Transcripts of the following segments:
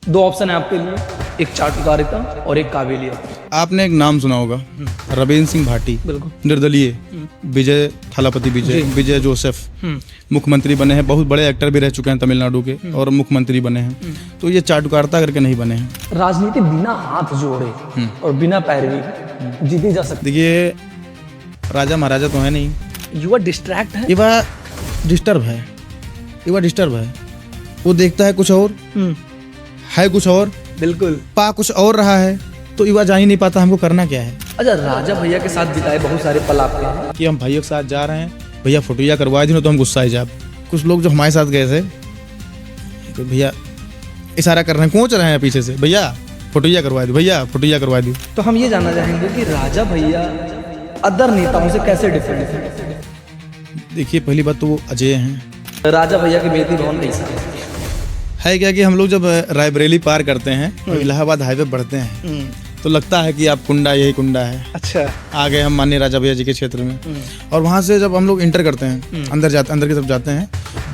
दो ऑप्शन है आपके लिए, एक चाटुकारिता और एक काबिलियत। आपने एक नाम सुना होगा, रविंद्र सिंह भाटी, बिल्कुल। निर्दलीय, विजय थालापति, विजय जोसेफ मुख्यमंत्री बने हैं, बहुत बड़े एक्टर भी रह चुके हैं तमिलनाडु के और मुख्यमंत्री बने हैं। तो ये चाटुकारिता करके नहीं बने हैं। राजनीति बिना हाथ जोड़े और बिना पैरवी के जीती जा सकती देखिए, राजा महाराजा तो है नहीं, है। युवा डिस्ट्रैक्ट है। युवा डिस्टर्ब है, युवा डिस्टर्ब है। वो देखता है कुछ और, है कुछ और, बिल्कुल पा कुछ और रहा है, तो युवा जा ही नहीं पाता हमको करना क्या है। अच्छा, राजा भैया के साथ बिताए बहुत सारे पल आपके हैं कि हम भाइयों के साथ जा रहे हैं, भैया फोटोया करवा दी, तो हम गुस्सा ही जाब। कुछ लोग जो हमारे साथ गए थे, तो भैया इशारा कर रहे हैं, कोच रहे हैं पीछे से, भैया फोटोया करवा दी, भैया फोटोया करवा दी। तो हम ये जानना चाहेंगे कि राजा भैया अदर नेताओं से कैसे डिफरेंट है। देखिए, पहली बात तो वो अजय हैं। राजा भैया की बेटी भवन कैसा है क्या कि हम लोग जब रायबरेली पार करते हैं तो इलाहाबाद हाईवे बढ़ते हैं, तो लगता है कि आप कुंडा, यही कुंडा है। अच्छा, आ गए हम माननीय राजा भैया जी के क्षेत्र में। और वहाँ से जब हम लोग इंटर करते हैं, अंदर की तरफ जाते हैं,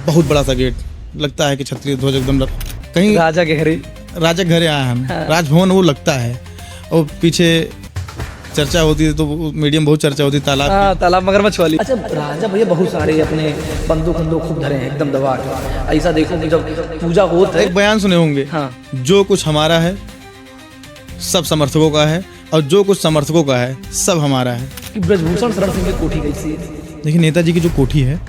बहुत बड़ा सा गेट, लगता है कि क्षत्रिय ध्वज एकदम कहीं राजा के घरे घरे आए हम। राजभवन वो लगता है। और पीछे चर्चा होती है, तो मीडियम बहुत चर्चा होती है तालाब मगरमच्छ वाली। अच्छा, राजा भैया बहुत सारे अपने बंदूक खूब धरे हैं एकदम दबा के। ऐसा देखो कि जब पूजा होता है, एक बयान सुने होंगे, हाँ, जो कुछ हमारा है सब समर्थकों का है, और जो कुछ समर्थकों का है सब हमारा है। कि ब्रजभूषण शरण सिंह की कोठी कैसी है? देखिए, नेताजी की जो कोठी है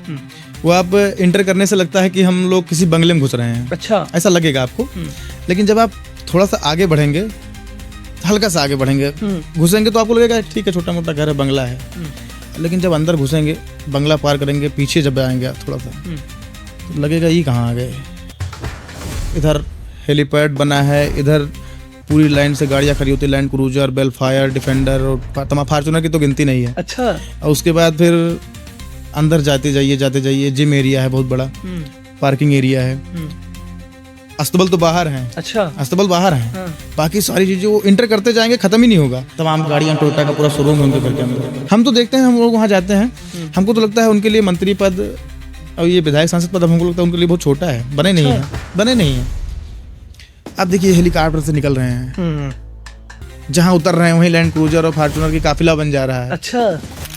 वो आप इंटर करने से लगता है कि हम लोग किसी बंगले में घुस रहे हैं। अच्छा, ऐसा लगेगा आपको। लेकिन जब आप थोड़ा सा आगे बढ़ेंगे, हल्का सा आगे बढ़ेंगे, घुसेंगे, तो आपको लगेगा ठीक है, छोटा मोटा घर है, बंगला है। लेकिन जब अंदर घुसेंगे, बंगला पार करेंगे, पीछे जब आएंगे थोड़ा सा, तो लगेगा ये कहाँ आ गए। इधर हेलीपैड बना है, इधर पूरी लाइन से गाड़ियाँ खड़ी होती है, लैंड क्रूजर, बेलफायर, डिफेंडर और तमाम, फार्चूनर की तो गिनती नहीं है। अच्छा। और उसके बाद फिर अंदर जाते जाइए, जिम एरिया है बहुत बड़ा, पार्किंग एरिया है, अस्तबल तो बाहर हैं। अच्छा, अस्तबल बाहर हैं। बाकी सारी चीजें वो इंटर करते जाएंगे, खत्म ही नहीं होगा। तमाम गाड़ियां, टोयोटा का पूरा शोरूम है उनके घर के अंदर। हम तो देखते हैं, हम लोग वहाँ जाते हैं, हमको तो लगता है उनके लिए मंत्री पद और ये विधायक सांसद पद हमको लगता है उनके लिए बहुत छोटा है, बने नहीं है। अब देखिए, हेलीकॉप्टर से निकल रहे हैं, जहाँ उतर रहे हैं वहीं लैंड क्रूजर और फार्चूनर की काफिला बन जा रहा है। अच्छा,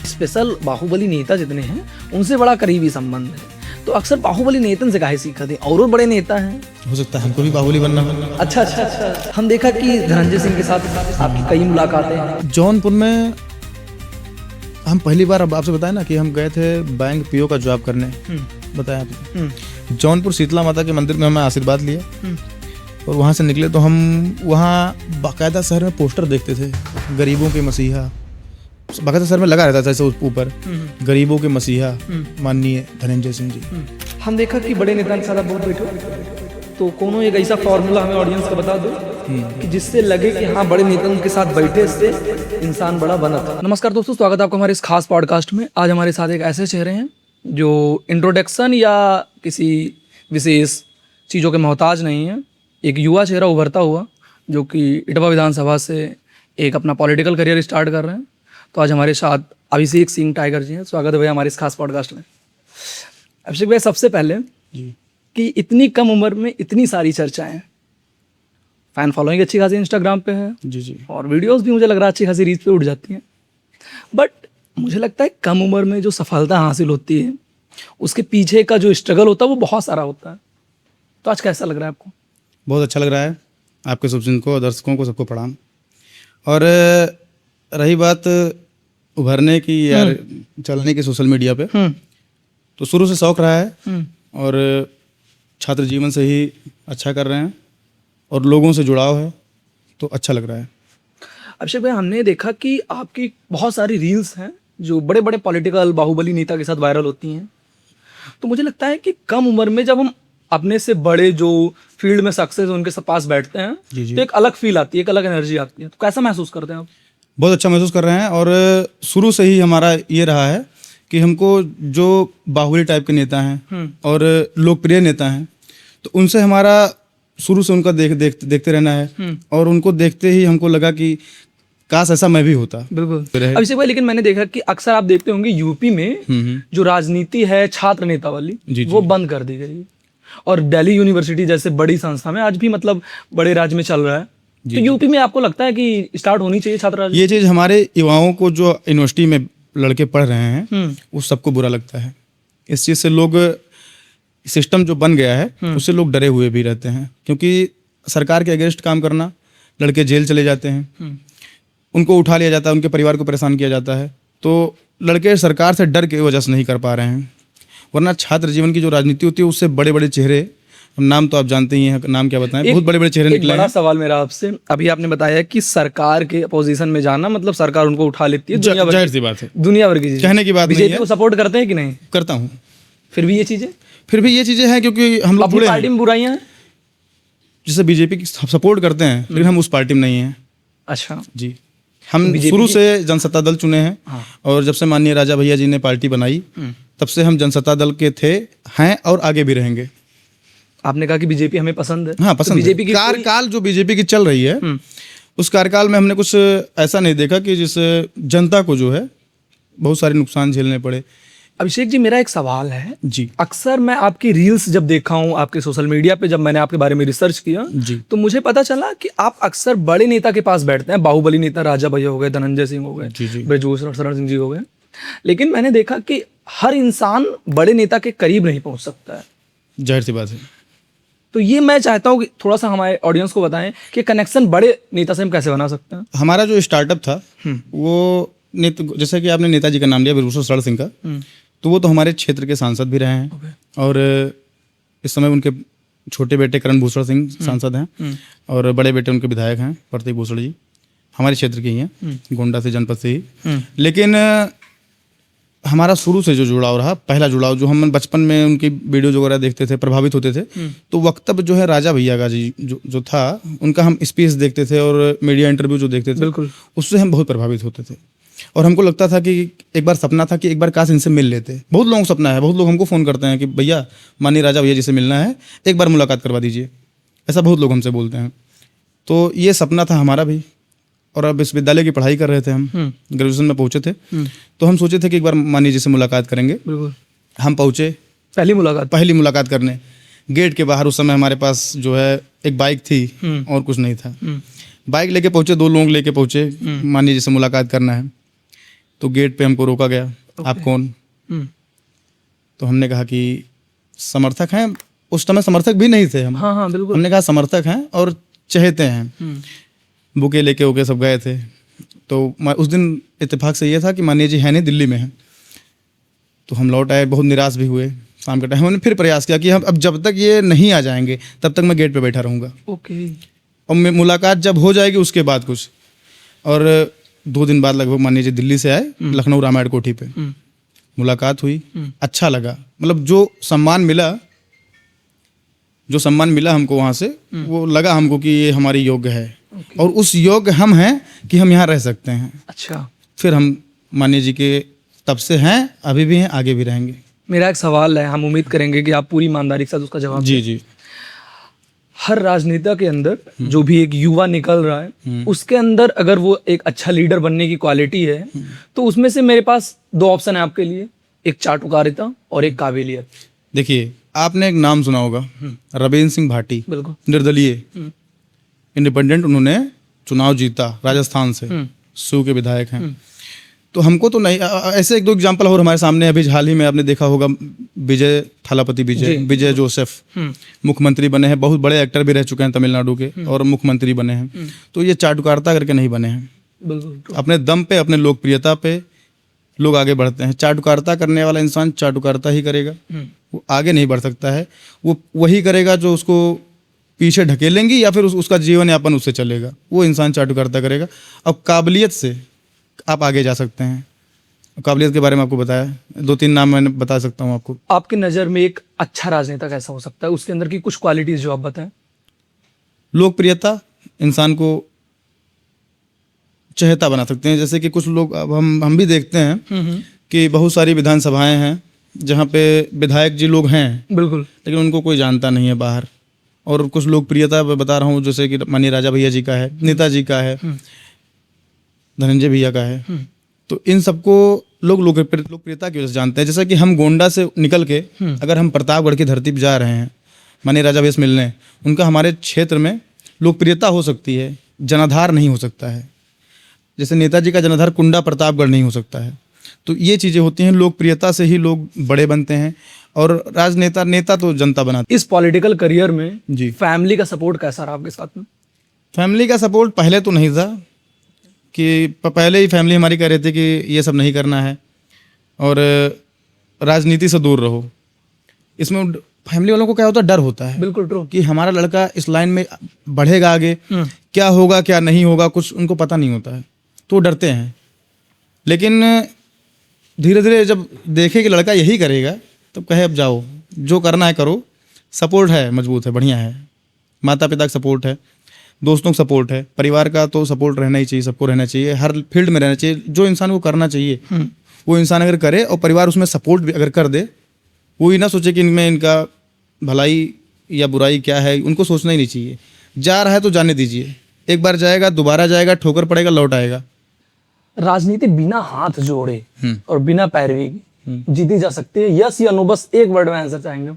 स्पेशल बाहुबली नेता जितने हैं उनसे बड़ा करीबी संबंध है, तो अक्सर बाहुबली नेतन से काहे सीखा थे? और बड़े नेता हैं, हो सकता है हमको भी बाहुबली बनना। अच्छा। हम देखा कि धनंजय सिंह के साथ आपकी कई मुलाकातें हैं। जौनपुर में हम पहली बार, अब आपसे बताया ना कि हम गए थे बैंक पीओ का जॉब करने, बताया आपने। जौनपुर शीतला माता के मंदिर में हमें आशीर्वाद लिया और वहाँ से निकले तो हम वहाँ बाकायदा शहर में पोस्टर देखते थे, गरीबों के मसीहा, बाकायदा शहर में लगा रहता था ऐसे ऊपर, गरीबों के मसीहा माननीय धनंजय सिंह जी। हम देखा कि बड़े नेता के साथ आप बहुत बैठे, तो कोनो एक ऐसा फॉर्मूला हमें ऑडियंस को बता दो कि जिससे लगे कि हाँ, बड़े नेता के साथ बैठे से इंसान बड़ा बना था। नमस्कार दोस्तों, स्वागत है आपका हमारे इस खास पॉडकास्ट में। आज हमारे साथ एक ऐसे चेहरे हैं जो इंट्रोडक्शन या किसी विशेष चीज़ों के मोहताज नहीं है। एक युवा चेहरा उभरता हुआ जो कि इटवा विधानसभा से एक अपना पॉलिटिकल करियर स्टार्ट कर रहे हैं। तो आज हमारे साथ अभिषेक सिंह टाइगर जी हैं। स्वागत है भैया हमारे इस खास पॉडकास्ट में। अभिषेक भैया, सबसे पहले कि इतनी कम उम्र में इतनी सारी चर्चाएं, फैन फॉलोइंग अच्छी खासी इंस्टाग्राम पे है जी, और वीडियोस भी मुझे लग रहा है अच्छी खासी रीच पे उठ जाती हैं, बट मुझे लगता है कम उम्र में जो सफलता हासिल होती है उसके पीछे का जो स्ट्रगल होता है वो बहुत सारा होता है। तो आज कैसा लग रहा है आपको? बहुत अच्छा लग रहा है। आपके शुभचिंतकों को, दर्शकों को, सबको प्रणाम। और रही बात उभरने की या चलने की सोशल मीडिया पे, तो शुरू से शौक रहा है और छात्र जीवन से ही अच्छा कर रहे हैं और लोगों से जुड़ाव है, तो अच्छा लग रहा है। अभिषेक भाई, हमने देखा कि आपकी बहुत सारी रील्स हैं जो बड़े बड़े पॉलिटिकल बाहुबली नेता के साथ वायरल होती हैं। तो मुझे लगता है कि कम उम्र में जब हम अपने से बड़े जो फील्ड में सक्सेस उनके पास बैठते हैं, तो एक अलग फील आती है, एक अलग एनर्जी आती है। तो कैसा महसूस करते हैं आप? बहुत अच्छा महसूस कर रहे हैं। और शुरू से ही हमारा ये रहा है कि हमको जो बाहुबली टाइप के नेता हैं और लोकप्रिय नेता हैं, तो उनसे हमारा शुरू से उनका देखते रहना है। और उनको देखते ही हमको लगा कि काश ऐसा मैं भी होता। बिल्कुल अभिषेक भाई, लेकिन मैंने देखा कि अक्सर आप देखते होंगे यूपी में जो राजनीति है छात्र नेता वाली, वो बंद कर दी गई। और दिल्ली यूनिवर्सिटी जैसे बड़ी संस्था में आज भी मतलब बड़े राज्य में चल रहा है। तो यूपी में आपको लगता है कि स्टार्ट होनी चाहिए छात्र राजनीति? ये चीज़ हमारे युवाओं को जो यूनिवर्सिटी में लड़के पढ़ रहे हैं उस सबको बुरा लगता है। इस चीज़ से लोग, सिस्टम जो बन गया है उससे लोग डरे हुए भी रहते हैं, क्योंकि सरकार के अगेंस्ट काम करना, लड़के जेल चले जाते हैं, उनको उठा लिया जाता है, उनके परिवार को परेशान किया जाता है। तो लड़के सरकार से डर के वजह से नहीं कर पा रहे हैं, वरना छात्र जीवन की जो राजनीति होती है उससे बड़े बड़े चेहरे, नाम तो आप जानते ही हैं, नाम क्या बताएं, बहुत बड़े बड़े चेहरे निकले हैं। बड़ा सवाल मेरा आपसे, अभी आपने बताया कि सरकार के अपोजिशन में जाना मतलब सरकार उनको उठा लेती है, जाहिर सी बात है, दुनिया भर की चीज़ कहने की बात नहीं है। बीजेपी को सपोर्ट करते हैं कि नहीं? करता हूँ। फिर भी ये चीज़ें हैं, क्योंकि हम लोग जुड़े हैं। पार्टी में बुराइयां हैं, जैसे बीजेपी की सपोर्ट करते हैं, लेकिन हम उस पार्टी में नहीं हैं। अच्छा जी, हम शुरू से जनसत्ता दल चुने हैं। हाँ। और जब से माननीय राजा भैया जी ने पार्टी बनाई तब से हम जनसत्ता दल के थे, हैं और आगे भी रहेंगे। आपने कहा कि बीजेपी हमें पसंद है। हाँ, पसंद है। बीजेपी की कार्यकाल जो बीजेपी की चल रही है उस कार्यकाल में हमने कुछ ऐसा नहीं देखा कि जिससे जनता को जो है बहुत सारे नुकसान झेलने पड़े। अभिषेक जी, मेरा एक सवाल है जी। अक्सर मैं आपकी रील्स जब देखा हूँ, आपके सोशल मीडिया पे जब मैंने आपके बारे में रिसर्च किया जी, तो मुझे पता चला कि आप अक्सर बड़े नेता के पास बैठते हैं। बाहुबली नेता राजा भैया हो गए, धनंजय सिंह हो गए, ब्रजभूषण शरण सिंह जी हो गए, लेकिन मैंने देखा कि हर इंसान बड़े नेता के करीब नहीं पहुंच सकता है। जाहिर सी बात है। तो ये मैं चाहता हूँ कि थोड़ा सा हमारे ऑडियंस को बताएं कि कनेक्शन बड़े नेता से हम कैसे बना सकते हैं। हमारा जो स्टार्टअप था वो जैसे कि आपने नेताजी का नाम लिया, ब्रजभूषण शरण सिंह का, तो वो तो हमारे क्षेत्र के सांसद भी रहे हैं। और इस समय उनके छोटे बेटे करण भूषण सिंह सांसद हैं और बड़े बेटे उनके विधायक हैं प्रतीक भूषण जी, हमारे क्षेत्र के ही हैं, गोंडा से, जनपद से ही। लेकिन हमारा शुरू से जो जुड़ाव रहा, पहला जुड़ाव जो हम बचपन में उनकी वीडियो वगैरह देखते थे, प्रभावित होते थे, तो वक्तव्य जो है राजा भैया का जी जो था, उनका हम स्पीच देखते थे और मीडिया इंटरव्यू जो देखते थे, बिल्कुल उससे हम बहुत प्रभावित होते थे। और हमको लगता था कि एक बार सपना था कि एक बार काश इनसे मिल लेते। बहुत लोगों को सपना है, बहुत लोग हमको फ़ोन करते हैं कि भैया माननीय राजा भैया जी से मिलना है, एक बार मुलाकात करवा दीजिए, ऐसा बहुत लोग हमसे बोलते हैं। तो ये सपना था हमारा भी। और अब विश्वविद्यालय की पढ़ाई कर रहे थे, हम ग्रेजुएशन में पहुंचे थे, तो हम सोचे थे कि एक बार माननीय जी से मुलाकात करेंगे। बिल्कुल हम पहुंचे, पहली मुलाकात करने। गेट के बाहर उस समय हमारे पास जो है एक बाइक थी और कुछ नहीं था। बाइक लेके पहुंचे, 2 लोग लेके पहुंचे, माननीय जी से मुलाकात करना है। तो गेट पे हमको रोका गया, आप कौन? तो हमने कहा कि समर्थक हैं। उस समय समर्थक भी नहीं थे हम। हाँ, बिल्कुल। हमने कहा समर्थक हैं और चहेते हैं। बुके लेके होके सब गए थे। तो उस दिन इत्तेफाक से ये था कि माननीय जी है नहीं, दिल्ली में हैं। तो हम लौट आए, बहुत निराश भी हुए। शाम के टाइम हमने फिर प्रयास किया कि हम अब जब तक ये नहीं आ जाएंगे तब तक मैं गेट पे बैठा रहूँगा। ओके। और मुलाकात जब हो जाएगी उसके बाद कुछ। और 2 दिन बाद लगभग माननीय जी दिल्ली से आए, लखनऊ रामायण कोठी पे मुलाकात हुई। अच्छा लगा, मतलब जो सम्मान मिला हमको वहाँ से, वो लगा हमको कि ये हमारी योग्य है। और उस योग्य हम हैं कि हम यहाँ रह सकते हैं। अच्छा। फिर हम माननीय जी के तब से हैं, अभी भी हैं, आगे भी रहेंगे। मेरा एक सवाल है, हम उम्मीद करेंगे कि आप पूरी ईमानदारी के साथ उसका जवाब जी जी। हर राजनेता के अंदर जो भी एक युवा निकल रहा है, उसके अंदर अगर वो एक अच्छा लीडर बनने की क्वालिटी है, तो उसमें से मेरे पास 2 ऑप्शन है आपके लिए, एक चाटुकारिता और एक काबिलियत। देखिए, आपने एक नाम सुना होगा, रविंद्र सिंह भाटी। बिल्कुल। निर्दलीय इंडिपेंडेंट, उन्होंने चुनाव जीता राजस्थान से, सू के विधायक हैं। तो हमको तो नहीं, ऐसे 1-2 एग्जाम्पल और हमारे सामने अभी हाल ही में आपने देखा होगा, विजय थालापति, विजय जोसेफ मुख्यमंत्री बने हैं, बहुत बड़े एक्टर भी रह चुके हैं तमिलनाडु के, और मुख्यमंत्री बने हैं। तो ये चाटुकारिता करके नहीं बने हैं, अपने दम पे, अपने लोकप्रियता पे लोग आगे बढ़ते हैं। चाटुकारिता करने वाला इंसान चाटुकारिता ही करेगा, वो आगे नहीं बढ़ सकता है। वो वही करेगा जो उसको पीछे ढकेलेंगे या फिर उसका जीवन यापन उससे चलेगा, वो इंसान चाटुकारिता करेगा। अब काबिलियत से आप आगे जा सकते हैं। काबिलियत के बारे में आपको बताया, 2-3 नाम मैंने बता सकता हूँ आपको। आपकी नज़र में एक अच्छा राजनेता कैसा हो सकता है, उसके अंदर की कुछ क्वालिटीज जो आप बताएं। लोकप्रियता, इंसान को चहेता बना सकते हैं। जैसे कि कुछ लोग, अब हम भी देखते हैं कि बहुत सारी विधानसभाएं हैं जहाँ पे विधायक जी लोग हैं, बिल्कुल, लेकिन उनको कोई जानता नहीं है बाहर। और कुछ लोकप्रियता बता रहा हूँ, जैसे कि माननीय राजा भैया जी का है, नेताजी का है, धनंजय भैया का है। तो इन सबको लोग लोकप्रियता की वजह से जानते हैं। जैसा कि हम गोंडा से निकल के अगर हम प्रतापगढ़ की धरती पर जा रहे हैं, माननीय राजा वेश मिलने, उनका हमारे क्षेत्र में लोकप्रियता हो सकती है, जनाधार नहीं हो सकता है। जैसे नेताजी का जनाधार कुंडा प्रतापगढ़ नहीं हो सकता है। तो ये चीज़ें होती हैं, लोकप्रियता से ही लोग बड़े बनते हैं और राजनेता नेता तो जनता बनाती इस पॉलिटिकल करियर में जी। फैमिली का सपोर्ट कैसा रहा आपके साथ में? फैमिली का सपोर्ट पहले तो नहीं था कि पहले ही फैमिली हमारी कह रही थी कि ये सब नहीं करना है और राजनीति से दूर रहो। इसमें फैमिली वालों को क्या होता है, डर होता है बिल्कुल ट्रू। कि हमारा लड़का इस लाइन में बढ़ेगा आगे, क्या होगा क्या नहीं होगा कुछ उनको पता नहीं होता है, तो डरते हैं। लेकिन धीरे धीरे जब देखे कि लड़का यही करेगा तब कहे अब जाओ, जो करना है करो, सपोर्ट है, मजबूत है, बढ़िया है, माता पिता का सपोर्ट है, दोस्तों का सपोर्ट है, परिवार का तो सपोर्ट रहना ही चाहिए, सबको रहना चाहिए, हर फील्ड में रहना चाहिए। जो इंसान को करना चाहिए वो इंसान अगर करे और परिवार उसमें सपोर्ट भी अगर कर दे, वो ही ना सोचे कि इनमें इनका भलाई या बुराई क्या है, उनको सोचना ही नहीं चाहिए। जा रहा है तो जाने दीजिए, एक बार जाएगा, दोबारा जाएगा, ठोकर पड़ेगा, लौट आएगा। राजनीति बिना हाथ जोड़े और बिना पैरवी की जीती जा सकती है, यस या नो? बस एक वर्ड में आंसर चाहेंगे।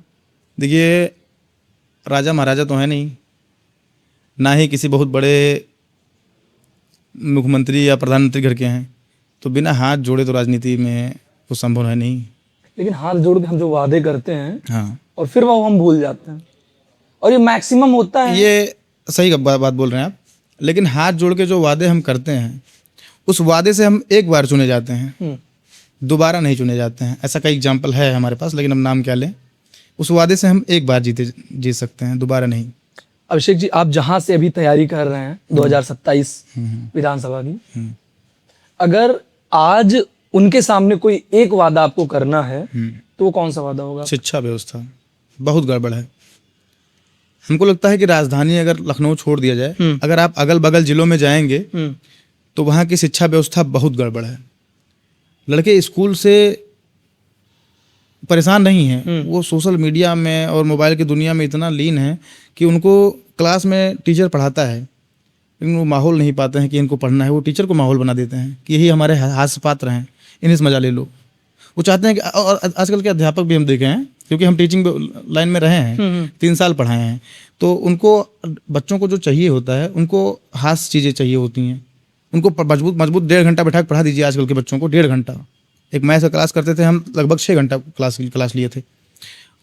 देखिए, राजा महाराजा तो है नहीं, ना ही किसी बहुत बड़े मुख्यमंत्री या प्रधानमंत्री घर के हैं, तो बिना हाथ जोड़े तो राजनीति में वो संभव है नहीं। लेकिन हाथ जोड़ के हम जो वादे करते हैं हाँ, और फिर वो हम भूल जाते हैं, और ये मैक्सिमम होता है। ये सही बात बोल रहे हैं आप। लेकिन हाथ जोड़ के जो वादे हम करते हैं, उस वादे से हम एक बार चुने जाते हैं, दोबारा नहीं चुने जाते हैं। ऐसा कई एग्जाम्पल है हमारे पास, लेकिन हम नाम क्या लें। उस वादे से हम एक बार जीत सकते हैं, दोबारा नहीं। अभिषेक जी, आप जहां से अभी तैयारी कर रहे हैं 2027 विधानसभा की, अगर आज उनके सामने कोई एक वादा आपको करना है तो वो कौन सा वादा होगा? शिक्षा व्यवस्था बहुत गड़बड़ है। हमको लगता है कि राजधानी अगर लखनऊ छोड़ दिया जाए, अगर आप अगल बगल जिलों में जाएंगे तो वहाँ की शिक्षा व्यवस्था बहुत गड़बड़ है। लड़के स्कूल से परेशान नहीं हैं, वो सोशल मीडिया में और मोबाइल की दुनिया में इतना लीन है कि उनको क्लास में टीचर पढ़ाता है, लेकिन वो माहौल नहीं पाते हैं कि इनको पढ़ना है। वो टीचर को माहौल बना देते हैं कि यही हमारे हास्य पात्र हैं, इन्हीं से मजा ले लो। वो चाहते हैं कि, और आजकल के अध्यापक भी हम देखे हैं, क्योंकि हम टीचिंग लाइन में रहे हैं, 3 साल पढ़ाए हैं, तो उनको बच्चों को जो चाहिए होता है, उनको हास्य चीज़ें चाहिए होती हैं। उनको मजबूत 1.5 घंटा बैठा के पढ़ा दीजिए आजकल के बच्चों को, 1.5 घंटा। एक मैथ्स का क्लास करते थे हम, लगभग 6 घंटा क्लास लिए थे,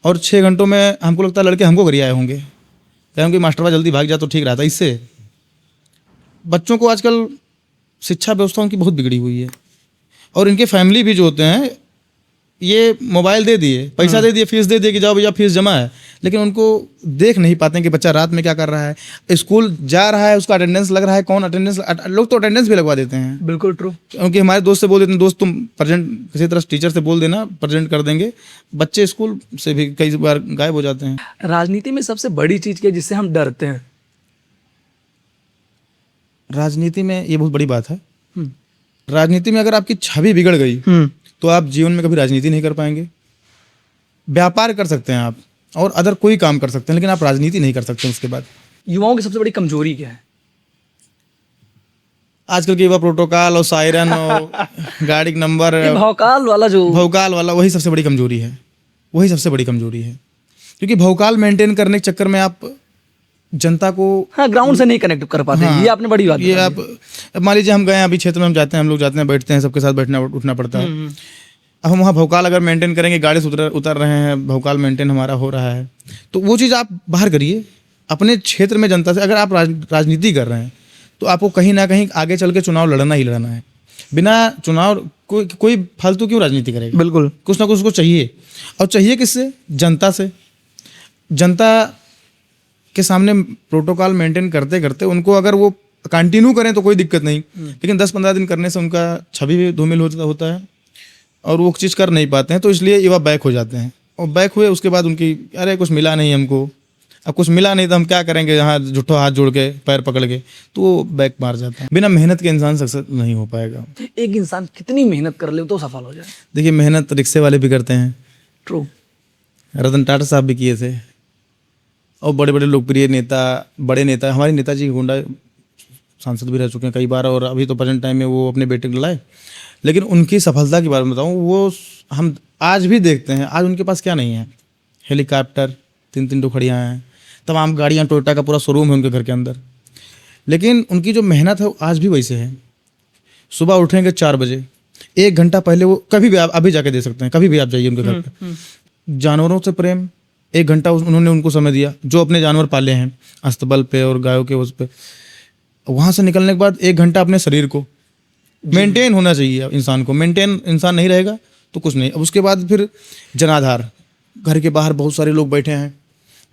और 6 घंटों में हमको लगता है लड़के हमको गरियाए होंगे, कहेंगे मास्टरवा जल्दी भाग जा तो ठीक रहता। इससे बच्चों को आजकल शिक्षा व्यवस्था उनकी बहुत बिगड़ी हुई है। और इनके फैमिली भी जो होते हैं, ये मोबाइल दे दिए, पैसा दे दिए, फीस दे दिए कि जाओ भैया फीस जमा है, लेकिन उनको देख नहीं पाते हैं कि बच्चा रात में क्या कर रहा है, स्कूल जा रहा है, उसका अटेंडेंस लग रहा है, कौन अटेंडेंस, लोग तो अटेंडेंस भी लगवा देते हैं। बिल्कुल ट्रू। क्योंकि हमारे दोस्त से बोल देते हैं, दोस्त तुम प्रेजेंट, किसी तरह टीचर से बोल देना प्रेजेंट कर देंगे, बच्चे स्कूल से भी कई बार गायब हो जाते हैं। राजनीति में सबसे बड़ी चीज क्या है जिससे हम डरते हैं? राजनीति में ये बहुत बड़ी बात है। राजनीति में अगर आपकी छवि बिगड़ गई तो आप जीवन में कभी राजनीति नहीं कर पाएंगे। व्यापार कर सकते हैं आप और अदर कोई काम कर सकते हैं, लेकिन आप राजनीति नहीं कर सकते। उसके बाद युवाओं की सबसे बड़ी कमजोरी क्या है? आजकल के युवा प्रोटोकॉल और सायरन और गाड़ी का नंबर, ये भौकाल वाला वही सबसे बड़ी कमजोरी है। वही सबसे बड़ी कमजोरी है, क्योंकि भौकाल मेंटेन करने के चक्कर में आप जनता को ग्राउंड से नहीं कनेक्ट कर पाते। ये आपने बड़ी बात ये आप मान लीजिए हम गए अभी क्षेत्र में, हम जाते हैं, हम लोग जाते हैं, बैठते हैं, सबके साथ बैठना उठना पड़ता है। अब हम वहाँ भौकाल अगर मेंटेन करेंगे, गाड़ी से उतर रहे हैं, भौकाल मेंटेन हमारा हो रहा है, तो वो चीज़ आप बाहर करिए अपने क्षेत्र में जनता से। अगर आप राजनीति कर रहे हैं तो आपको कहीं ना कहीं आगे चल के चुनाव लड़ना ही लड़ना है। बिना चुनाव कोई फालतू क्यों राजनीति करेगा? बिल्कुल, कुछ ना कुछ उसको चाहिए, और चाहिए किससे? जनता से। जनता के सामने प्रोटोकॉल मेंटेन करते करते उनको अगर वो कंटिन्यू करें तो कोई दिक्कत नहीं, लेकिन 10-15 दिन करने से उनका छवि भी धूमिल होता है और वो चीज़ कर नहीं पाते हैं, तो इसलिए युवा बैक हो जाते हैं। और बैक हुए उसके बाद उनकी, अरे कुछ मिला नहीं हमको, अब कुछ मिला नहीं तो हम क्या करेंगे, यहाँ झूठो हाथ जोड़ के पैर पकड़ के, तो वो बैक मार जाता है। बिना मेहनत के इंसान सक्सेस नहीं हो पाएगा। एक इंसान कितनी मेहनत कर ले तो सफल हो जाए? देखिए, मेहनत रिक्शे वाले भी करते हैं, ट्रू। रतन टाटा साहब भी किए थे, और बड़े बड़े लोकप्रिय नेता, बड़े नेता, हमारे नेताजी गोंडा सांसद भी रह चुके हैं कई बार, और अभी तो प्रेजेंट टाइम में वो अपने बेटे को लाए। लेकिन उनकी सफलता के बारे में बताऊँ, वो हम आज भी देखते हैं, आज उनके पास क्या नहीं है? हेलीकॉप्टर, 3 टोकरियाँ हैं, तमाम गाड़ियाँ, टोयोटा का पूरा शोरूम है उनके घर के अंदर। लेकिन उनकी जो मेहनत है वो आज भी वैसे है। सुबह उठेंगे 4 बजे, 1 घंटा पहले वो, कभी भी आप अभी जाके दे सकते हैं, कभी भी आप जाइए उनके घर पे। जानवरों से प्रेम, 1 घंटा उन्होंने उनको समय दिया, जो अपने जानवर पाले हैं अस्तबल पे और गायों के उस पे। वहाँ से निकलने के बाद 1 घंटा अपने शरीर को मेंटेन होना चाहिए। इंसान को मेंटेन, इंसान नहीं रहेगा तो कुछ नहीं। अब उसके बाद फिर जनाधार, घर के बाहर बहुत सारे लोग बैठे हैं,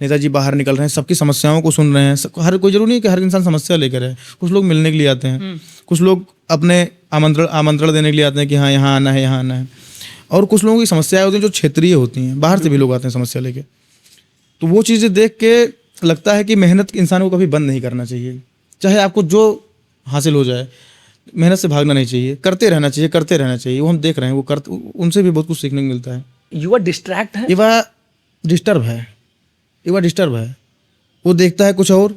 नेताजी बाहर निकल रहे हैं, सबकी समस्याओं को सुन रहे हैं। हर कोई, जरूरी नहीं कि हर इंसान समस्या लेकर है। कुछ लोग मिलने के लिए आते हैं, कुछ लोग अपने आमंत्रण देने के लिए आते हैं कि हाँ यहाँ आना है, यहाँ आना है। और कुछ लोगों की समस्याएं होती हैं जो क्षेत्रीय होती हैं, बाहर से भी लोग आते हैं समस्या लेके। तो वो चीज़ें देख के लगता है कि मेहनत इंसान को कभी बंद नहीं करना चाहिए। चाहे आपको जो हासिल हो जाए, मेहनत से भागना नहीं चाहिए, करते रहना चाहिए, करते रहना चाहिए। वो हम देख रहे हैं, वो करते, उनसे भी बहुत कुछ सीखने को मिलता है। युवा डिस्ट्रैक्ट है, युवा डिस्टर्ब है, युवा डिस्टर्ब है। वो देखता है कुछ और,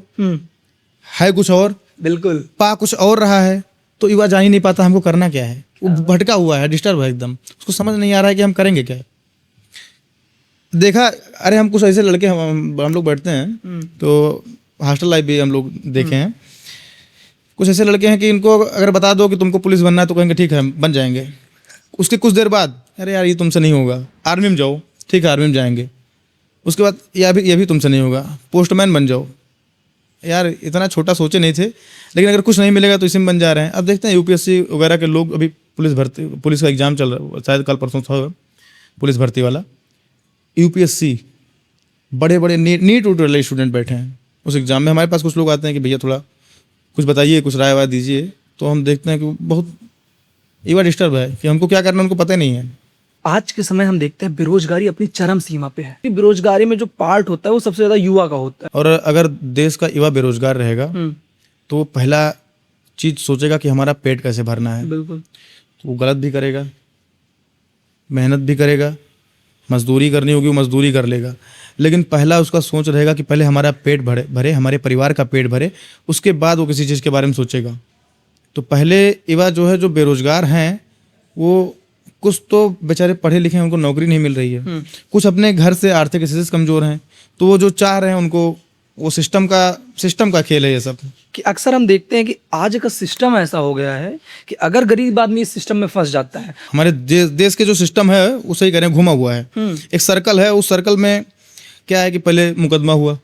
है कुछ और, बिल्कुल पा कुछ और रहा है, तो युवा जा ही नहीं पाता हमको करना क्या है। वो भटका हुआ है, डिस्टर्ब है एकदम, उसको समझ नहीं आ रहा है कि हम करेंगे क्या। देखा, अरे हम कुछ ऐसे लड़के, हम लोग बैठते हैं तो हॉस्टल लाइफ भी हम लोग देखे हैं। कुछ ऐसे लड़के हैं कि इनको अगर बता दो कि तुमको पुलिस बनना है तो कहेंगे ठीक है बन जाएंगे। उसके कुछ देर बाद, अरे यार ये तुमसे नहीं होगा, आर्मी में जाओ, ठीक है आर्मी में जाएंगे। उसके बाद ये भी तुमसे नहीं होगा, पोस्टमैन बन जाओ। यार इतना छोटा सोचे नहीं थे, लेकिन अगर कुछ नहीं मिलेगा तो इसी में बन जा रहे हैं। अब देखते हैं यूपीएससी वगैरह के लोग, अभी पुलिस का एग्जाम चल रहा है, शायद कल परसों था पुलिस भर्ती वाला। यूपीएससी, बड़े बड़े नीट वाले स्टूडेंट बैठे हैं उस एग्ज़ाम में। हमारे पास कुछ लोग आते हैं कि भैया थोड़ा कुछ बताइए, कुछ राय वाय दीजिए। तो हम देखते हैं कि बहुत युवा डिस्टर्ब है कि हमको क्या करना उनको पता नहीं है। आज के समय हम देखते हैं बेरोजगारी अपनी चरम सीमा पे है। बेरोजगारी में जो पार्ट होता है वो सबसे ज्यादा युवा का होता है। और अगर देश का युवा बेरोजगार रहेगा तो वो पहला चीज सोचेगा कि हमारा पेट कैसे भरना है। बिल्कुल। तो वो गलत भी करेगा, मेहनत भी करेगा, मजदूरी करनी होगी वो मजदूरी कर लेगा, लेकिन पहला उसका सोच रहेगा कि पहले हमारा पेट भरे, हमारे परिवार का पेट भरे, उसके बाद वो किसी चीज़ के बारे में सोचेगा। तो पहले युवा जो है, जो बेरोजगार हैं, वो कुछ तो बेचारे पढ़े लिखे हैं, उनको नौकरी नहीं मिल रही है, कुछ अपने घर से आर्थिक स्थिति से कमजोर हैं, तो वो जो चाह रहे हैं उनको, वो सिस्टम का खेल है ये सब। कि अक्सर हम देखते हैं कि आज का सिस्टम ऐसा हो गया है कि अगर गरीब आदमी इस सिस्टम में फंस जाता है। हमारे देश के जो सिस्टम है वो सही करें, घुमा हुआ है, एक सर्कल है। उस सर्कल में क्या है कि पहले मुकदमा हुआ,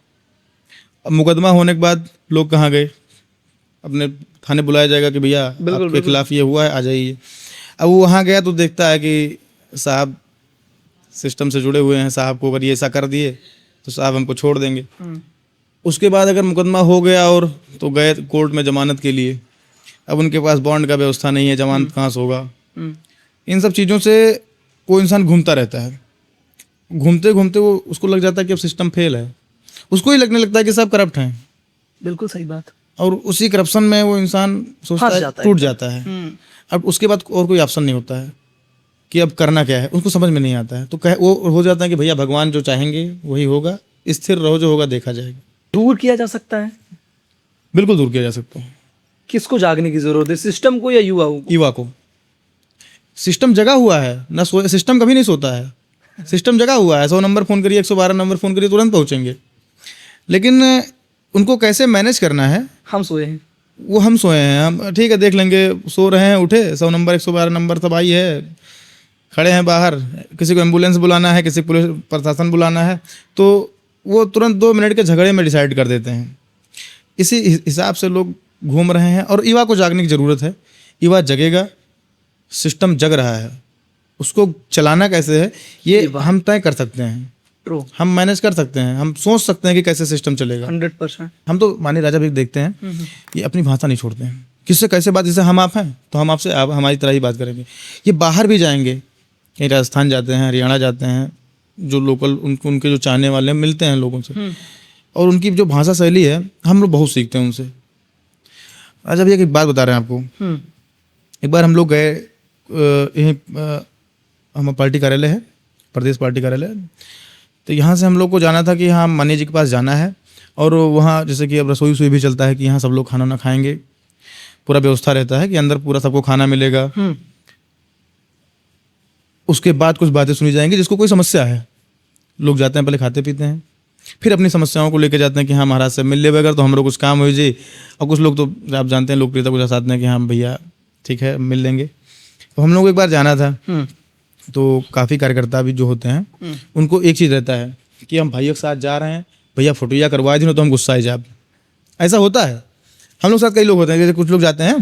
अब मुकदमा होने के बाद लोग कहाँ गए, अपने थाने बुलाया जाएगा कि भैया आपके खिलाफ ये हुआ है, आ जाइए। अब वो वहाँ गया तो देखता है कि साहब सिस्टम से जुड़े हुए हैं, साहब को अगर ये ऐसा कर दिए तो साहब हमको छोड़ देंगे। उसके बाद अगर मुकदमा हो गया और तो गए कोर्ट में जमानत के लिए, अब उनके पास बॉन्ड का व्यवस्था नहीं है, जमानत कहाँ से होगा। इन सब चीज़ों से वो इंसान घूमता रहता है, घूमते घूमते वो उसको लग जाता है कि अब सिस्टम फेल है, उसको ही लगने लगता है कि सब करप्ट हैं। बिल्कुल सही बात। और उसी करप्शन में वो इंसान सोचता है, टूट जाता है। अब उसके बाद और कोई ऑप्शन नहीं होता है कि अब करना क्या है, उसको समझ में नहीं आता है। तो वो हो जाता है कि भैया भगवान जो चाहेंगे वही होगा, स्थिर रहो, जो होगा देखा जाएगा। दूर किया जा सकता है, बिल्कुल दूर किया जा सकता है। किसको जागने की जरूरत है, सिस्टम को या युवा को? युवा को। सिस्टम जगा हुआ है ना, सिस्टम कभी नहीं सोता है, सिस्टम जगा हुआ है। 100 नंबर फ़ोन करिए, 112 नंबर फ़ोन करिए, तुरंत पहुँचेंगे। लेकिन उनको कैसे मैनेज करना है, हम सोए हैं, वो हम सोए हैं, हम ठीक है देख लेंगे, सो रहे हैं, उठे 100 नंबर 112 नंबर सब आई है, खड़े हैं बाहर, किसी को एम्बुलेंस बुलाना है, किसी पुलिस प्रशासन बुलाना है, तो वो तुरंत 2 मिनट के झगड़े में डिसाइड कर देते हैं। इसी हिसाब से लोग घूम रहे हैं। और युवा को जागने की ज़रूरत है। युवा जगेगा, सिस्टम जग रहा है, उसको चलाना कैसे है ये हम तय कर सकते हैं, हम मैनेज कर सकते हैं, हम सोच सकते हैं कि कैसे सिस्टम चलेगा। 100%। हम तो मानी राजा भी देखते हैं, ये अपनी भाषा नहीं छोड़ते हैं, किससे कैसे बात, जैसे हम आप हैं तो हम आपसे आप हमारी तरह ही बात करेंगे। ये बाहर भी जाएंगे, कहीं राजस्थान जाते हैं, हरियाणा जाते हैं, जो लोकल उनके जो चाहने वाले हैं, मिलते हैं लोगों से, और उनकी जो भाषा शैली है हम लोग बहुत सीखते हैं उनसे। राजा भैया एक बात बता रहे हैं आपको, एक बार हम लोग गए, यहीं हम पार्टी कार्यालय है, प्रदेश पार्टी कार्यालय, तो यहाँ से हम लोग को जाना था कि हाँ मानी जी के पास जाना है। और वहाँ जैसे कि अब रसोई भी चलता है कि यहाँ सब लोग खाना ना खाएंगे, पूरा व्यवस्था रहता है कि अंदर पूरा सबको खाना मिलेगा। उसके बाद कुछ बातें सुनी जाएंगी, जिसको कोई समस्या है, लोग जाते हैं पहले खाते पीते हैं, फिर अपनी समस्याओं को लेके जाते हैं कि हाँ महाराज से मिल ले बगैर तो हमारे कुछ काम हो जाए। और कुछ लोग तो आप जानते हैं लोकप्रियता को दर्शाते हैं कि हाँ भैया ठीक है मिल लेंगे। तो हम लोग को एक बार जाना था, तो काफ़ी कार्यकर्ता भी जो होते हैं उनको एक चीज़ रहता है कि हम भाइयों के साथ जा रहे हैं, भैया फोटोया करवा दी तो हम गुस्सा जाब। ऐसा होता है हम लोग साथ, कई लोग होते हैं जैसे कुछ लोग जाते हैं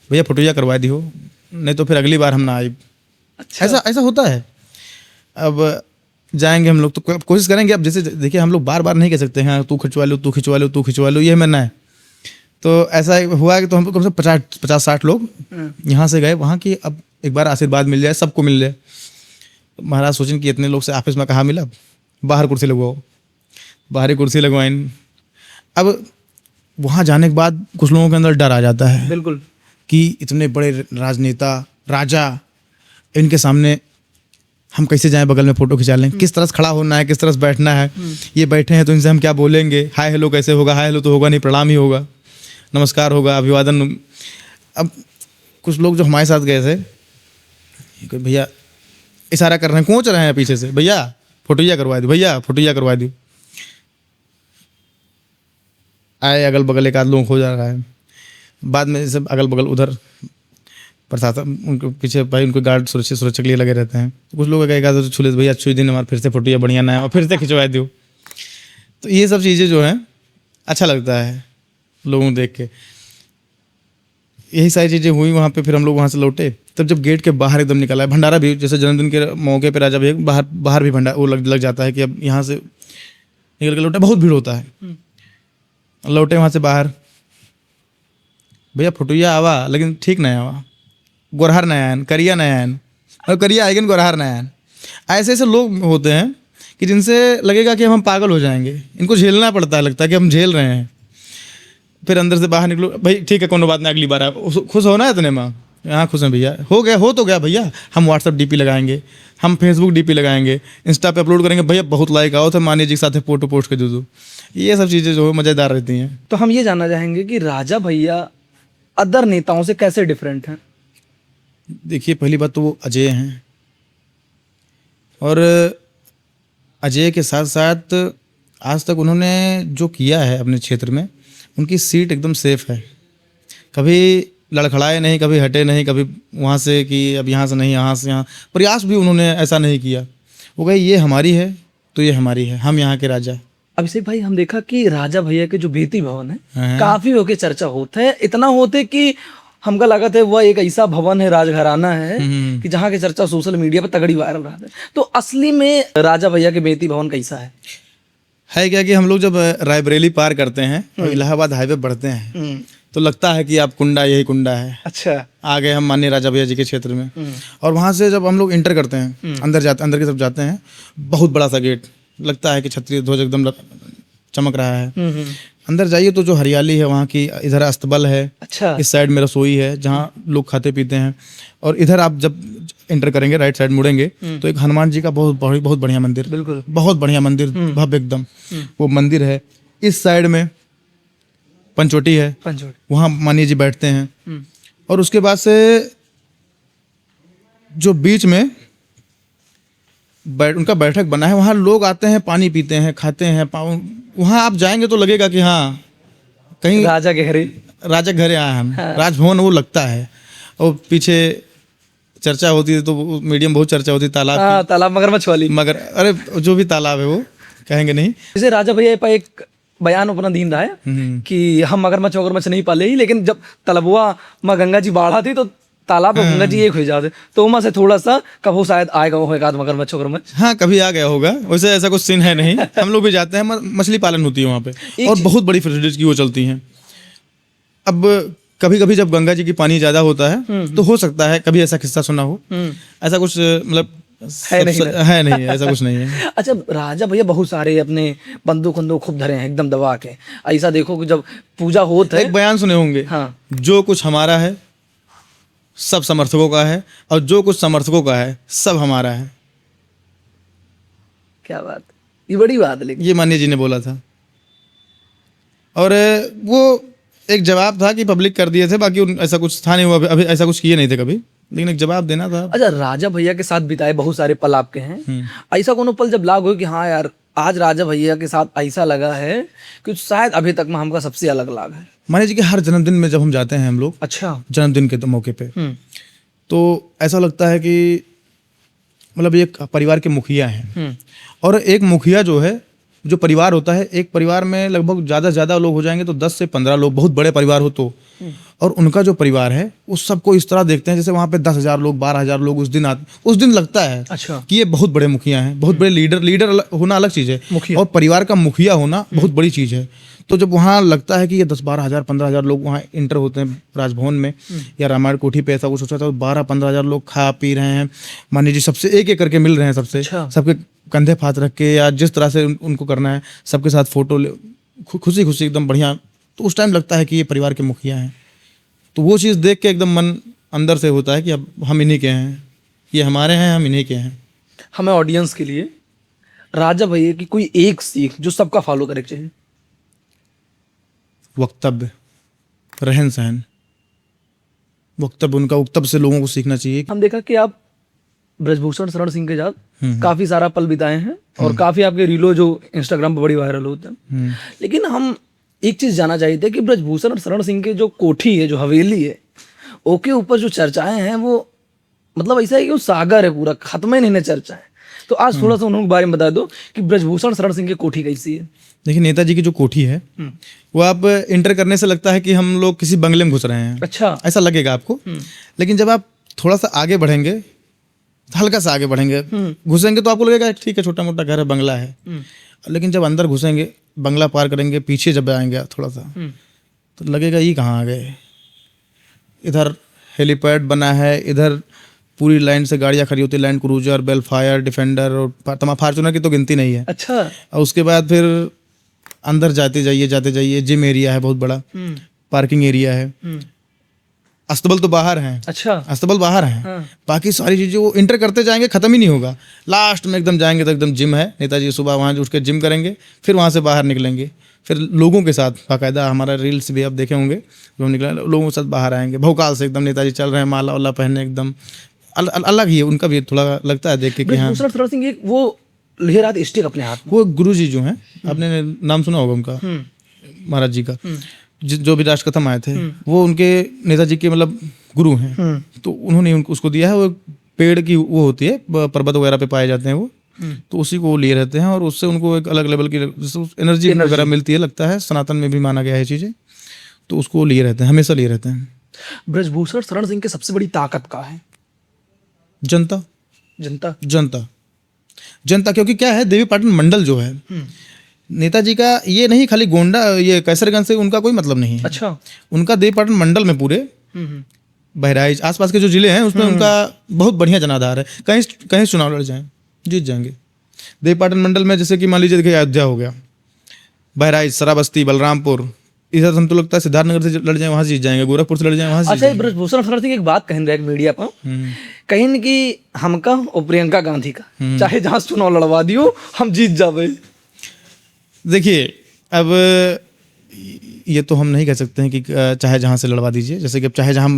भैया फोटोया करवा दी हो, नहीं तो फिर अगली बार हम ना आए। अच्छा। ऐसा होता है। अब जाएंगे हम लोग तो कोशिश करेंगे। अब जैसे देखिए हम लोग बार बार नहीं कह सकते हैं तू खिंचवा लो तू खिंचवा लो तू खिंचवा लो, ये मरना है। तो ऐसा हुआ कि तो हम कम से 50-60 लोग यहाँ से गए वहाँ की। अब एक बार आशीर्वाद मिल जाए, सबको मिल जाए। महाराज सोचें कि इतने लोग से ऑफिस में कहाँ मिला, बाहर कुर्सी लगवाओ, बाहरी कुर्सी लगवाइन। अब वहाँ जाने के बाद कुछ लोगों के अंदर डर आ जाता है बिल्कुल कि इतने बड़े राजनेता राजा, इनके सामने हम कैसे जाएं, बगल में फ़ोटो खिंचा लें, किस तरह से खड़ा होना है, किस तरह से बैठना है। ये बैठे हैं तो इनसे हम क्या बोलेंगे, हाय हेलो कैसे होगा, हाय हेलो तो होगा नहीं, प्रणाम ही होगा, नमस्कार होगा, अभिवादन। अब कुछ लोग जो हमारे साथ गए थे भैया इशारा कर रहे हैं, कोच रहे हैं पीछे से, भैया फोटोया करवा दी, भैया फोटोया करवा दी। आए अगल बगल एक आध लोग हो जा रहा है। बाद में सब अगल बगल उधर प्रशासन उनके पीछे भाई उनको गार्ड सुरक्षा के लिए लगे रहते हैं। तो कुछ लोग कहेगा छुले भैया छुई दिन हमारे फिर से फोटोया बढ़िया ना है और फिर से खिंचवा दो। तो ये सब चीज़ें जो हैं अच्छा लगता है लोगों को देख के। यही सारी चीज़ें हुई वहाँ पे। फिर हम लोग वहाँ से लौटे, तब जब गेट के बाहर एकदम निकला है भंडारा भी, जैसे जन्मदिन के मौके पे राजा भैया बाहर भी भंडारा वो लग जाता है कि अब यहाँ से निकल के लौटे, बहुत भीड़ होता है। लौटे वहाँ से बाहर, भैया फोटोया आवा लेकिन ठीक नहीं आवा, गोरहार नयान करिया नयान और करिया आएगन गोरहार नयान। ऐसे ऐसे लोग होते हैं कि जिनसे लगेगा कि हम पागल हो जाएंगे, इनको झेलना पड़ता है, लगता है कि हम झेल रहे हैं। फिर अंदर से बाहर निकलो, भाई ठीक है कोनो बात नहीं, अगली बार आप खुश होना है इतने माँ, हाँ खुश हैं भैया, हो गया हो तो गया भैया, हम व्हाट्सअप डीपी लगाएंगे, हम फेसबुक डीपी लगाएंगे, इंस्टा पे अपलोड करेंगे, भैया बहुत लाइक आओ तो मानिए जी के साथ फोटो पोस्ट कर दो। ये सब चीज़ें जो मज़ेदार रहती हैं। तो हम ये जानना चाहेंगे कि राजा भैया अदर नेताओं से कैसे डिफरेंट हैं? देखिए पहली बात तो वो अजय हैं, और अजय के साथ साथ आज तक उन्होंने जो किया है अपने क्षेत्र में, उनकी सीट एकदम सेफ है। कभी लड़खड़ाए नहीं, कभी हटे नहीं, कभी वहाँ से कि अब यहाँ से नहीं यहाँ से यहाँ, प्रयास भी उन्होंने ऐसा नहीं किया। वो कहे ये हमारी है तो ये हमारी है, हम यहाँ के राजा। अभिषेक भाई हम देखा कि राजा भैया के जो बेती भवन है काफी होके चर्चा होता है, इतना होते कि हमका लगा था वह एक ऐसा भवन है, राजघराना है कि जहाँ की चर्चा सोशल मीडिया पर तगड़ी वायरल रहा है। तो असली में राजा भैया के बेती भवन कैसा है क्या कि हम लोग जब रायबरेली पार करते हैं और इलाहाबाद हाईवे बढ़ते हैं तो लगता है कि आप कुंडा यही कुंडा है। अच्छा। आ गए हम माननीय राजा भैया जी के क्षेत्र में। और वहाँ से जब हम लोग इंटर करते हैं, अंदर की तरफ जाते हैं, बहुत बड़ा सा गेट, लगता है कि क्षत्रिय ध्वज एकदम चमक रहा है। अंदर जाइए तो जो हरियाली है वहाँ की, इधर अस्तबल है, अच्छा, इस साइड में रसोई है जहाँ लोग खाते पीते हैं, और इधर आप जब एंटर करेंगे राइट साइड मुड़ेंगे तो एक हनुमान जी का बहुत बढ़िया मंदिर, बिल्कुल बहुत बढ़िया मंदिर, भव्य एकदम वो मंदिर है। इस साइड में पंचवटी है, वहाँ मानिए जी बैठते हैं। और उसके बाद से जो बीच में उनका बैठक बना है, वहाँ लोग आते हैं, पानी पीते हैं, खाते हैं। वहाँ आप जाएंगे तो लगेगा कि हाँ कहीं राजा के घरे आए हम। हाँ। राजभवन वो लगता है। और पीछे चर्चा होती है तो मीडियम बहुत चर्चा होती है तालाब मगरमच्छ वाली, मगर अरे जो भी तालाब है वो कहेंगे नहीं। जैसे राजा भैया पर एक बयान अपना दीन रहा है कि हम मगरमच्छ नहीं पाले ही, लेकिन जब तलबुआ माँ गंगा जी बाढ़ा थी तो तालाब में गंगा जी एक हो जाते, तो वहाँ से थोड़ा सा कब हो शायद आएगा वो एक आध मगरमच्छ। हाँ कभी आ गया होगा, वैसे ऐसा कुछ सीन है नहीं। हम लोग भी जाते हैं, मछली पालन होती है वहाँ पे और बहुत बड़ी फैसिलिटीज की वो चलती हैं। अब कभी कभी जब गंगा जी की पानी ज्यादा होता है तो हो सकता है कभी ऐसा किस्सा सुना हो, ऐसा कुछ मतलब है नहीं ऐसा कुछ नहीं है। अच्छा, राजा भैया बहुत सारे अपने बंदूक खूब धरे हैं एकदम दबा के। ऐसा देखो कि जब पूजा होता है, एक बयान सुने होंगे, हाँ, जो कुछ हमारा है सब समर्थकों का है और जो कुछ समर्थकों का है सब हमारा है। क्या बात, ये बड़ी बात है। लेकिन ये माननीय जी ने बोला था और वो एक जवाब था कि पब्लिक कर दिए थे, बाकी ऐसा कुछ था नहीं, वो अभी ऐसा कुछ किए नहीं थे कभी, लेकिन एक जवाब देना था। अच्छा, राजा भैया के साथ बिताए बहुत सारे पल आपके हैं, ऐसा कोनो पल जब लाग हो कि हाँ यार आज राजा भैया के साथ ऐसा लगा है कि शायद अभी तक में हमका सबसे अलग लगा है। मान लीजिए कि हर जन्मदिन में जब हम जाते हैं हम लोग, अच्छा। जन्मदिन के मौके पे, तो ऐसा लगता है कि मतलब एक परिवार के मुखिया हैं, और एक मुखिया जो है, जो परिवार होता है, एक परिवार में लगभग ज़्यादा से ज़्यादा लोग हो जाएंगे तो 10 से 15 लोग, बहुत बड़े परिवार हो तो, और उनका जो परिवार है उस सबको इस तरह देखते हैं जैसे वहाँ पे 10,000 लोग, 12,000 लोग उस दिन लगता है अच्छा कि ये बहुत बड़े मुखिया हैं, बहुत बड़े लीडर होना अलग चीज़ है, और परिवार का मुखिया होना बहुत बड़ी चीज़ है। तो जब वहाँ लगता है कि ये 10-12,000 15,000 लोग वहाँ इंटर होते हैं राजभवन में या रामायण कोठी पे, ऐसा कुछ सोचा था, 12-15,000 लोग खा पी रहे हैं, मान लीजिए सबसे एक एक करके मिल रहे हैं, सबसे सबके कंधे फात रख के या जिस तरह से उनको करना है, सबके साथ फोटो खुशी खुशी एकदम बढ़िया, तो उस टाइम लगता है कि ये परिवार के मुखिया हैं। तो वो चीज़ देख के एकदम मन अंदर से होता है कि अब हम इन्हीं के हैं, ये हमारे हैं, हम इन्हीं के हैं। हमें ऑडियंस के लिए राजा भैया की कोई एक सीख जो सबका फॉलो करे चाहिए। वक्तव्य, रहन सहन, वक्तव्य, उनका वक्तव्य से लोगों को सीखना चाहिए। हम देखा कि आप ब्रजभूषण शरण सिंह के साथ काफी सारा पल बिताए हैं और काफी आपके रीलो जो इंस्टाग्राम पर बड़ी वायरल होते हैं, लेकिन हम एक चीज जानना चाहते कि ब्रजभूषण शरण सिंह के जो कोठी है, जो हवेली है, ओके ऊपर जो चर्चाएं हैं वो मतलब ऐसा है कि वो सागर है, पूरा खत्म ही नहीं चर्चाएं। तो आज थोड़ा सा उन्होंने बारे में बता दो कि ब्रजभूषण शरण सिंह की कोठी कैसी है। देखिए, नेताजी की जो कोठी है वो आप इंटर करने से लगता है कि हम लोग किसी बंगले में घुस रहे हैं। अच्छा, ऐसा लगेगा आपको, लेकिन जब आप थोड़ा सा आगे बढ़ेंगे, हल्का सा आगे बढ़ेंगे, घुसेंगे तो आपको लगेगा ठीक है, छोटा मोटा घर है, बंगला है। लेकिन जब अंदर घुसेंगे, बंगला पार करेंगे, पीछे जब आएंगे थोड़ा सा, तो लगेगा ये कहाँ आ गए। इधर हेलीपैड बना है, इधर पूरी लाइन से गाड़ियाँ खड़ी होती है, लैंड क्रूजर, बेलफायर, डिफेंडर और तमाम, फार्चूनर की तो गिनती नहीं है। अच्छा। और उसके बाद फिर अंदर जाते जाइए जिम एरिया है बहुत बड़ा, पार्किंग एरिया है, अस्तबल तो बाहर हैं। अच्छा, अस्तबल बाहर हैं। बाकी सारी चीज़ें वो इंटर करते जाएंगे, खत्म ही नहीं होगा। लास्ट में एकदम जाएंगे तो एकदम जिम है, नेताजी सुबह वहाँ उठ के जिम करेंगे, फिर वहाँ से बाहर निकलेंगे, फिर लोगों के साथ, बाकायदा हमारा रील्स भी आप देखे होंगे, जो हम निकले लोगों के साथ बाहर आएंगे, भौकाल से एकदम नेताजी चल रहे हैं, माला वाला पहने, एकदम अलग ही है उनका भी, थोड़ा लगता है देख के कि हाँ। शरण सिंह एक वो लहराते स्टिक अपने हाथ में, वो गुरुजी जो हैं, आपने नाम सुना होगा उनका, महाराज जी का, जो भी राष्ट्रकथम आए थे, वो उनके नेताजी के मतलब गुरु हैं। तो उन्होंने उसको दिया है, वो पेड़ की वो होती है, पर्वत वगैरह पे पाए जाते हैं वो, तो उसी को लिए रहते हैं और उससे उनको एक अलग लेवल की एनर्जी वगैरह मिलती है, लगता है सनातन में भी माना गया है चीज़ें, तो उसको लिए रहते हैं, हमेशा लिए रहते हैं। ब्रजभूषण शरण सिंह की सबसे बड़ी ताकत क्या है? जनता, जनता, जनता, जनता। क्योंकि क्या है, देवी पाटन मंडल जो है नेताजी का, ये नहीं खाली गोंडा, ये कैसरगंज से उनका कोई मतलब नहीं है। अच्छा। उनका देवी पाटन मंडल में पूरे बहराइच आसपास के जो जिले हैं उसमें उनका बहुत बढ़िया जनाधार है। कहीं कहीं चुनाव लड़ जाएं, जीत जाएंगे। देवी पाटन मंडल में जैसे कि मान लीजिए देखिए, अयोध्या हो गया, बहराइच, श्रावस्ती, बलरामपुर, इधर हम तो लगता है सिद्धार्थनगर से लड़ जाए वहाँ जीत जाएंगे, गोरखपुर से लड़ जाए वहाँ जीत अच्छा, ब्रजभूषण शरण सिंह एक बात कहें रहे मीडिया पर, कहीं न कि हमका और प्रियंका गांधी का चाहे जहाँ चुनाव लड़वा दियो हम जीत जावे। देखिए, अब ये तो हम नहीं कह सकते हैं कि चाहे जहाँ से लड़वा दीजिए, जैसे कि चाहे जहाँ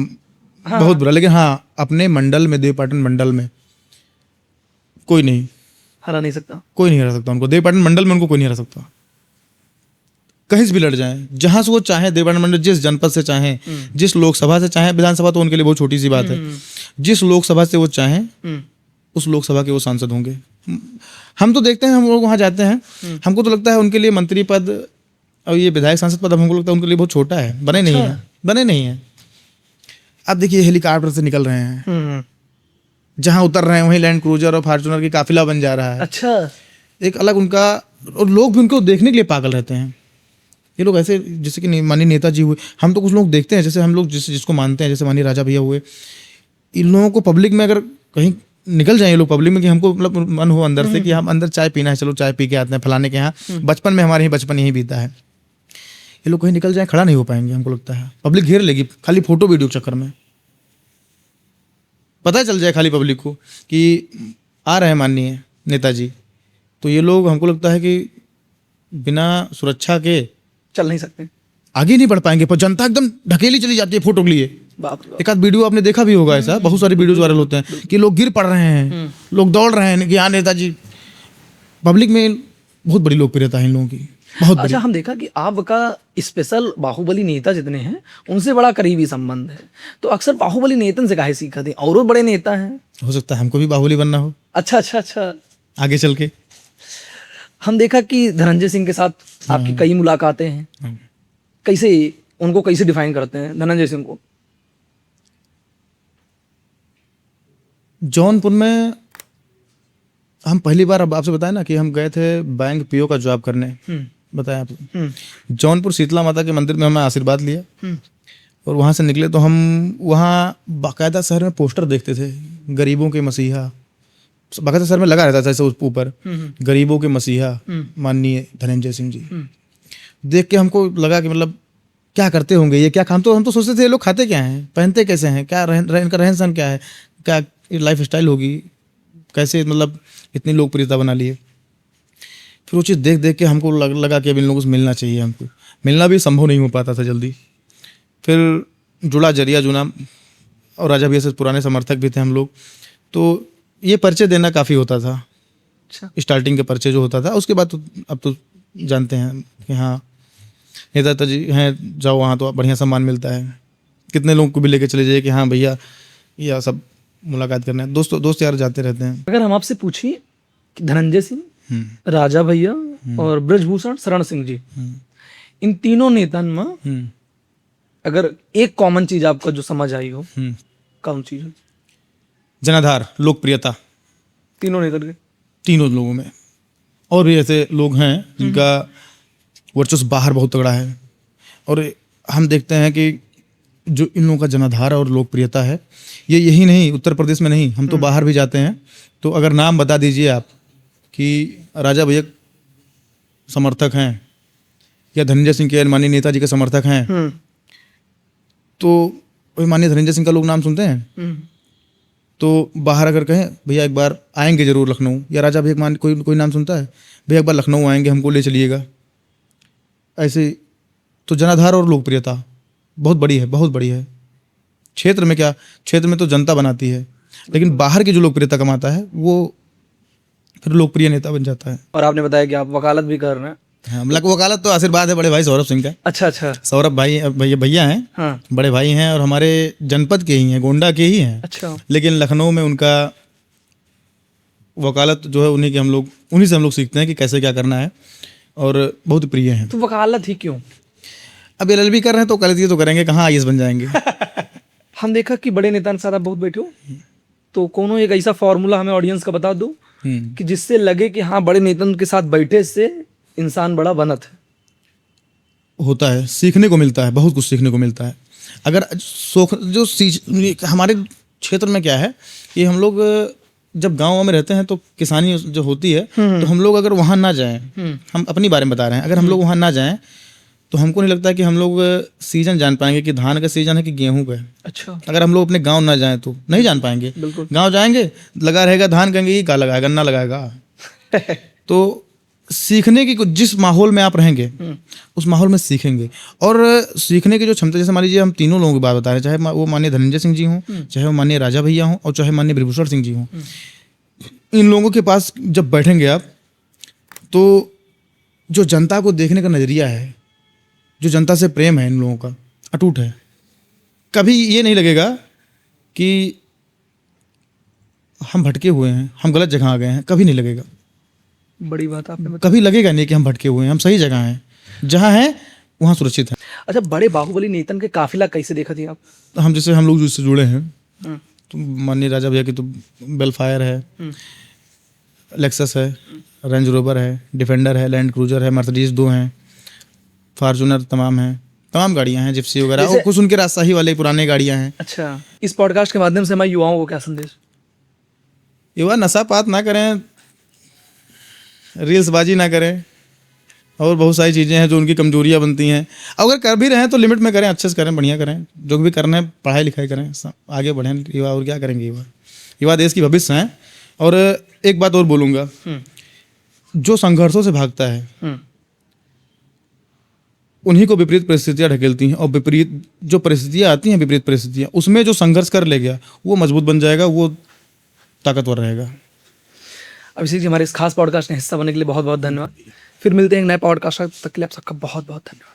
बहुत बुरा, लेकिन हाँ, अपने मंडल में, देवी पाटन मंडल में कोई नहीं हरा नहीं सकता, कोई नहीं हरा सकता उनको। देवी पाटन मंडल में उनको कोई नहीं हरा सकता। कहीं से भी लड़ जाएं, जहां से वो चाहे, देवी पाटन मंडल जिस जनपद से चाहें, जिस लोकसभा से चाहें, विधानसभा तो उनके लिए बहुत छोटी सी बात है, जिस लोकसभा से वो चाहें उस लोकसभा के वो सांसद होंगे। हम तो देखते हैं, हम लोग वहाँ जाते हैं, हमको तो लगता है उनके लिए मंत्री पद और ये विधायक सांसद पद हमको लगता है उनके लिए बहुत छोटा है, बने नहीं है। अब देखिए, हेलीकॉप्टर से निकल रहे हैं, जहाँ उतर रहे हैं वहीं लैंड क्रूजर और फार्चूनर की काफिला बन जा रहा है। अच्छा, एक अलग उनका, और लोग भी उनको देखने के लिए पागल रहते हैं। ये लोग ऐसे, जैसे कि माननीय नेताजी हुए, हम तो कुछ लोग देखते हैं, जैसे हम लोग जिसको मानते हैं, जैसे माननीय राजा भैया हुए, इन लोगों को पब्लिक में अगर कहीं निकल जाए ये लोग पब्लिक में, कि हमको मतलब मन हो अंदर से कि हम अंदर चाय पीना है, चलो चाय पी के आते हैं फलाने के यहाँ, बचपन में हमारे ही बचपन यही बीता है, ये लोग कहीं निकल जाए खड़ा नहीं हो पाएंगे। हमको लगता है पब्लिक घेर लेगी खाली फोटो वीडियो चक्कर में, पता चल जाए खाली पब्लिक को कि आ रहे हैं माननीय नेताजी, तो ये लोग हमको लगता है कि बिना सुरक्षा के चल नहीं सकते, आगे नहीं बढ़ पाएंगे। पर जनता एकदम ढकेली चली जाती है फोटो के लिए। एक आध वीडियो आपने देखा भी होगा, ऐसा बहुत सारे वीडियोज वायरल होते हैं कि लोग गिर पड़ रहे हैं, लोग दौड़ रहे हैं कि हाँ नेताजी। पब्लिक में बहुत बड़ी लोकप्रियता है इन लोगों की, बहुत बड़ी। अच्छा, हम देखा कि आपका स्पेशल बाहुबली नेता जितने हैं उनसे बड़ा करीबी संबंध है, तो अक्सर बाहुबली नेतन से काहे सीखा थी? और बड़े नेता हैं। हो सकता है हमको भी बाहुबली बनना हो अच्छा अच्छा अच्छा। आगे चल के। हम देखा कि धनंजय सिंह के साथ आपकी कई मुलाकातें हैं, हाँ। कैसे उनको कैसे डिफाइन करते हैं धनंजय सिंह को? जौनपुर में हम पहली बार, अब आपसे बताया ना कि हम गए थे बैंक पीओ का जॉब करने, बताया आपको। जौनपुर शीतला माता के मंदिर में हमने आशीर्वाद लिया और वहाँ से निकले तो हम वहाँ बाकायदा शहर में पोस्टर देखते थे, गरीबों के मसीहा, बाकायदा शहर में लगा रहता था ऐसे उस ऊपर, गरीबों के मसीहा माननीय धनंजय सिंह जी। देख के हमको लगा कि मतलब क्या करते होंगे ये, क्या काम, तो हम तो सोचते थे ये लोग खाते क्या हैं, पहनते कैसे हैं, क्या इनका रहन सहन क्या है, क्या लाइफ स्टाइल होगी, कैसे मतलब इतनी लोकप्रियता बना लिए। फिर वो चीज़ देख देख के हमको लगा कि अब इन लोगों से मिलना चाहिए, हमको मिलना भी संभव नहीं हो पाता था जल्दी। फिर जुड़ा जरिया जुना, और राजा भैया से पुराने समर्थक भी थे हम लोग, तो ये परिचय देना काफ़ी होता था। अच्छा। स्टार्टिंग के परिचय जो होता था, उसके बाद तो अब तो जानते हैं कि हाँ नेता जी हैं, जाओ वहाँ तो बढ़िया सम्मान मिलता है। कितने लोगों को भी लेके चले जाइए कि हाँ भैया या सब मुलाकात करना है, दोस्त यार जाते रहते हैं। अगर हम आपसे पूछें कि धनंजय सिंह, राजा भैया और ब्रजभूषण शरण सिंह जी, इन तीनों नेता में अगर एक कॉमन चीज आपको जो समझ आई हो, कौन चीज है? जनाधार, लोकप्रियता, तीनों नेता के। तीनों लोगों में। और भी ऐसे लोग हैं जिनका वर्चस्व बाहर बहुत तगड़ा है, और हम देखते हैं कि जो इन लोगों का जनाधार और लोकप्रियता है, ये यही नहीं उत्तर प्रदेश में नहीं, हम तो बाहर भी जाते हैं। तो अगर नाम बता दीजिए आप कि राजा भैया समर्थक हैं या धनंजय सिंह के माननीय नेताजी के समर्थक हैं, तो वही माननीय धनंजय सिंह का लोग नाम सुनते हैं। तो बाहर अगर कहें भैया एक बार आएंगे जरूर लखनऊ, या राजा भैया कोई नाम सुनता है, भैया एक बार लखनऊ आएंगे, हमको ले चलिएगा। ऐसे तो जनाधार और लोकप्रियता बहुत बड़ी है, बहुत बड़ी है। क्षेत्र में क्या, क्षेत्र में तो जनता बनाती है, लेकिन बाहर की जो लोकप्रियता कमाता है वो फिर लोकप्रिय नेता बन जाता है। और आपने बताया कि आप वकालत भी कर रहे हैं। हाँ, वकालत तो आशीर्वाद है बड़े भाई सौरभ सिंह का। अच्छा अच्छा। सौरभ भाई भैया हैं, हाँ। बड़े भाई हैं और हमारे जनपद के ही हैं, गोंडा के ही हैं। अच्छा। लेकिन लखनऊ में उनका वकालत जो है उन्हीं से हम लोग सीखते हैं कि कैसे क्या करना है, और बहुत प्रिय हैं। तो वकालत ही क्यों? अब LLB कर रहे हैं तो वकालत तो करेंगे, कहाँ IAS बन जाएंगे। हम देखा कि बड़े नेता के साथ आप बहुत बैठे हो, तो कोनो एक ऐसा फॉर्मूला हमें ऑडियंस का बता दो कि जिससे लगे कि हाँ बड़े नेता के साथ बैठे से इंसान बड़ा बनत है। होता है, सीखने को मिलता है, बहुत कुछ सीखने को मिलता है। अगर हमारे क्षेत्र में क्या है कि हम लोग जब गाँव में रहते हैं तो किसानी जो होती है, तो हम लोग अगर वहाँ ना जाएं, हम अपनी बारे में बता रहे हैं, अगर हम लोग वहाँ ना जाएं तो हमको नहीं लगता कि हम लोग सीजन जान पाएंगे कि धान का सीजन है कि गेहूं का है। अच्छा। अगर हम लोग अपने गांव ना जाएं तो नहीं जान पाएंगे। गांव जाएंगे, लगा रहेगा धान, कहेंगे ये क्या लगाएगा, गन्ना लगाएगा। तो सीखने की जिस माहौल में आप रहेंगे उस माहौल में सीखेंगे, और सीखने की जो क्षमता, जैसे मान लीजिए हम तीनों लोगों की बात बता रहे हैं, चाहे वो माननीय धनंजय सिंह जी हों, चाहे वो माननीय राजा भैया हों, और चाहे माननीय ब्रजभूषण सिंह जी हों, इन लोगों के पास जब बैठेंगे आप, तो जो जनता को देखने का नजरिया है, जो जनता से प्रेम है, इन लोगों का अटूट है। कभी ये नहीं लगेगा कि हम भटके हुए हैं, हम गलत जगह आ गए हैं, कभी नहीं लगेगा। बड़ी बात आपने बताई। कभी लगेगा नहीं कि हम भटके हुए हैं, हम सही जगह हैं, जहाँ हैं वहाँ सुरक्षित हैं। अच्छा, बड़े बाहुबली नेतन के काफिला कैसे देखा थी आप? तो हम लोग जिससे जुड़े हैं, तो माननीय राजा भैया की तो बेलफायर है, लेक्सस है, रेंज रोवर है, डिफेंडर है, लैंड क्रूजर है, मर्सिडीज 2 हैं, फॉर्चूनर तमाम गाड़ियां हैं, जिप्सी वगैरह, और कुछ उनके राजशाही वाले पुराने गाड़ियां हैं। अच्छा, इस पॉडकास्ट के माध्यम से हमारे युवाओं को क्या संदेश? युवा नशा पात ना करें, रील्सबाजी ना करें, और बहुत सारी चीज़ें हैं जो उनकी कमजोरियां बनती हैं। अगर कर भी रहे हैं तो लिमिट में करें, अच्छे से करें, बढ़िया करें, जो भी करना है पढ़ाई लिखाई करें, आगे बढ़ें युवा। और क्या करेंगे युवा देश की भविष्य हैं। और एक बात और बोलूँगा, जो संघर्षों से भागता है उन्हीं को विपरीत परिस्थितियां ढकेलती हैं, और विपरीत जो परिस्थितियां आती हैं, विपरीत परिस्थितियां, उसमें जो संघर्ष कर ले गया वो मजबूत बन जाएगा, वो ताकतवर रहेगा। अभिषेक जी हमारे इस खास पॉडकास्ट में हिस्सा बनने के लिए बहुत बहुत धन्यवाद। फिर मिलते हैं एक नए पॉडकास्ट तक के लिए आप सबका बहुत बहुत धन्यवाद।